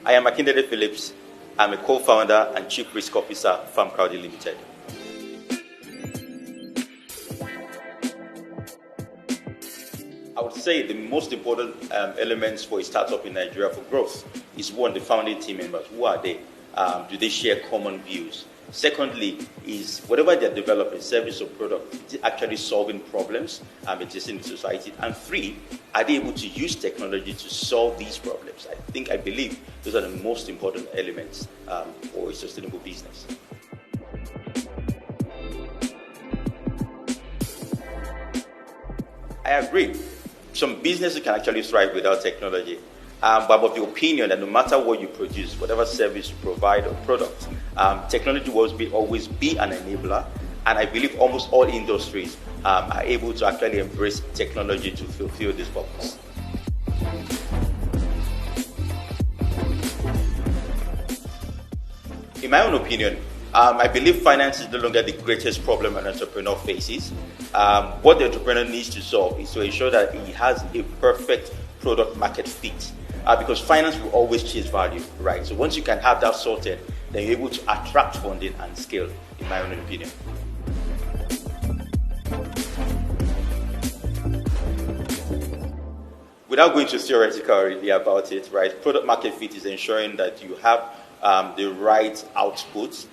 I am Akindele Phillips. I'm a co-founder and chief risk officer, Farmcrowdy Limited. I would say the most important elements for a startup in Nigeria for growth is one, the founding team members. Who are they? Do they share common views? Secondly, is whatever they're developing, service or product, is it actually solving problems existing in society? And three, are they able to use technology to solve these problems? I believe those are the most important elements for a sustainable business. I agree. Some businesses can actually thrive without technology. But I'm of the opinion that no matter what you produce, whatever service you provide or product, technology will always be an enabler. And I believe almost all industries are able to actually embrace technology to fulfill this purpose. In my own opinion, I believe finance is no longer the greatest problem an entrepreneur faces. What the entrepreneur needs to solve is to ensure that he has a perfect product market fit. Because finance will always chase value, right? So once you can have that sorted, then you're able to attract funding and scale, in my own opinion. Without going too theoretically about it, right? Product market fit is ensuring that you have the right outputs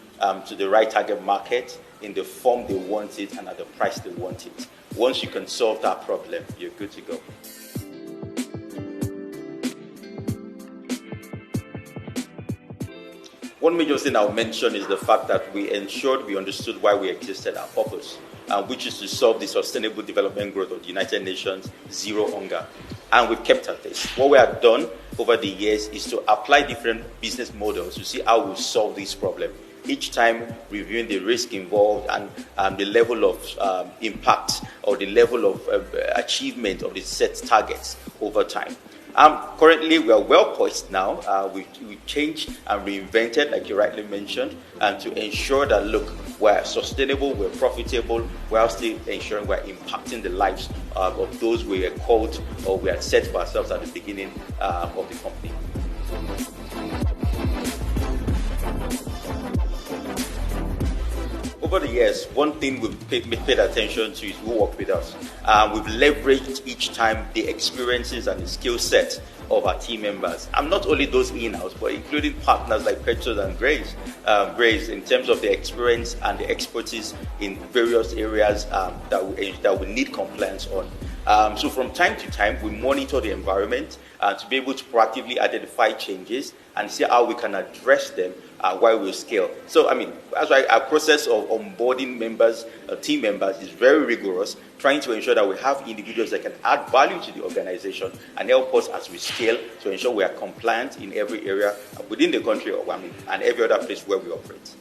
to the right target market in the form they want it and at the price they want it. Once you can solve that problem, you're good to go. One major thing I'll mention is the fact that we ensured we understood why we existed, our purpose, which is to solve the sustainable development growth of the United Nations, zero hunger. And we've kept at this. What we have done over the years is to apply different business models to see how we solve this problem. Each time reviewing the risk involved and the level of impact or the level of achievement of the set targets over time. Currently, we are well poised now. We changed and reinvented, like you rightly mentioned, and to ensure that, look, we're sustainable, we're profitable, while still ensuring we're impacting the lives of those we are called or we had set for ourselves at the beginning of the company. Over the years, one thing we've paid attention to is who worked with us. We've leveraged each time the experiences and the skill set of our team members. And not only those in-house, but including partners like Perchstone Graeys in terms of the experience and the expertise in various areas that we need compliance on. So from time to time, we monitor the environment to be able to proactively identify changes and see how we can address them while we scale. So, that's why our process of onboarding members, team members, is very rigorous, trying to ensure that we have individuals that can add value to the organization and help us as we scale to ensure we are compliant in every area within the country and every other place where we operate.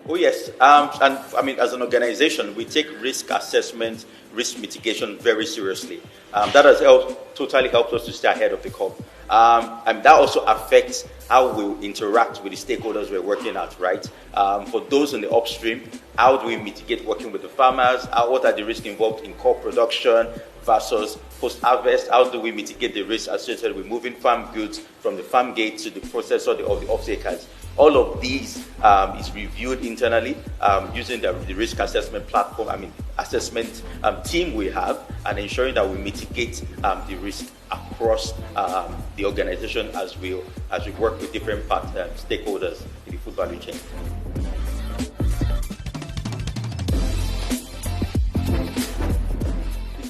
Oh yes, as an organization, we take risk assessment, risk mitigation very seriously. That has totally helped us to stay ahead of the curve. And that also affects how we interact with the stakeholders we're working at, right? For those in the upstream, how do we mitigate working with the farmers? What are the risks involved in core production versus post-harvest? How do we mitigate the risks associated with moving farm goods from the farm gate to the processor of the off-takers? All of these is reviewed internally using the risk assessment platform, assessment team we have, and ensuring that we mitigate the risk across the organization as we work with different stakeholders in the food value chain.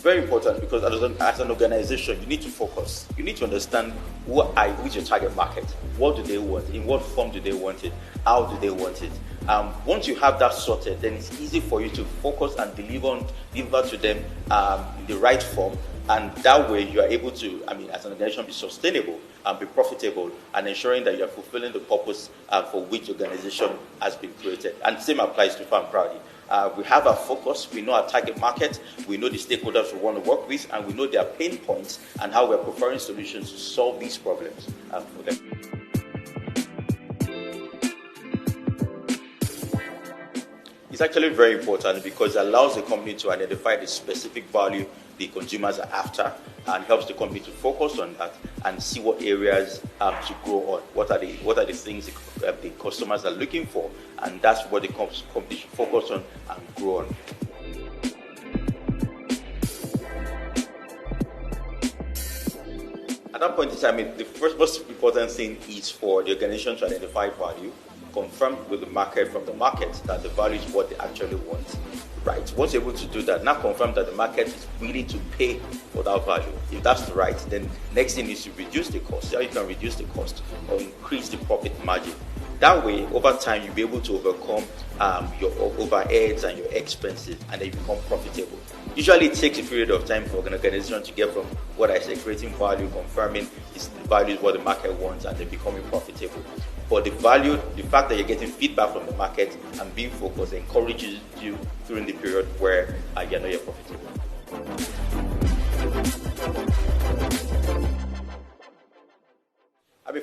Very important because as an organization, you need to focus. You need to understand who's your target market. What do they want? In what form do they want it? How do they want it? Once you have that sorted, then it's easy for you to focus and deliver to them in the right form. And that way you are able to, as an organization, be sustainable and be profitable and ensuring that you are fulfilling the purpose for which the organization has been created. And the same applies to Farmcrowdy. We have our focus, we know our target market, we know the stakeholders we want to work with, and we know their pain points and how we're preparing solutions to solve these problems for them. It's actually very important because it allows the company to identify the specific value the consumers are after and helps the company to focus on that and see what areas to grow on. What are the things the customers are looking for, and that's what the company should focus on and grow on. At that point in time, the first most important thing is for the organization to identify value, confirm with the market from the market that the value is what they actually want. Right. Once you're able to do that, now confirm that the market is willing to pay for that value. If that's right, then next thing is to reduce the cost. How you can reduce the cost or increase the profit margin. That way, over time, you'll be able to overcome your overheads and your expenses, and then you become profitable. Usually, it takes a period of time for an organization to get from what I say, creating value, confirming the value is what the market wants, and then becoming profitable. But the fact that you're getting feedback from the market and being focused encourages you during the period where you're profitable.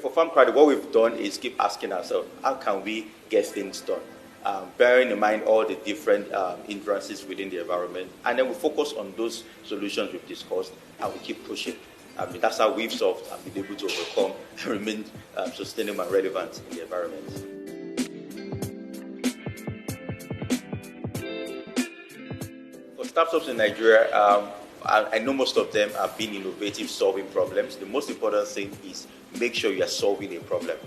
For Farmcrowdy, what we've done is keep asking ourselves, how can we get things done? Bearing in mind all the different hindrances within the environment, and then we focus on those solutions we've discussed, and we keep pushing. That's how we've solved and been able to overcome and remain sustainable and relevant in the environment. For startups in Nigeria, I know most of them have been innovative, solving problems. The most important thing is make sure you are solving a problem.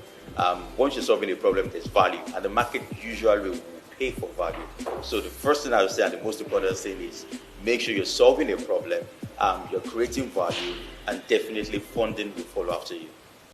Once you're solving a problem, there's value, and the market usually will pay for value. So the first thing I would say, and the most important thing, is make sure you're solving a problem, you're creating value, and definitely funding will follow after you.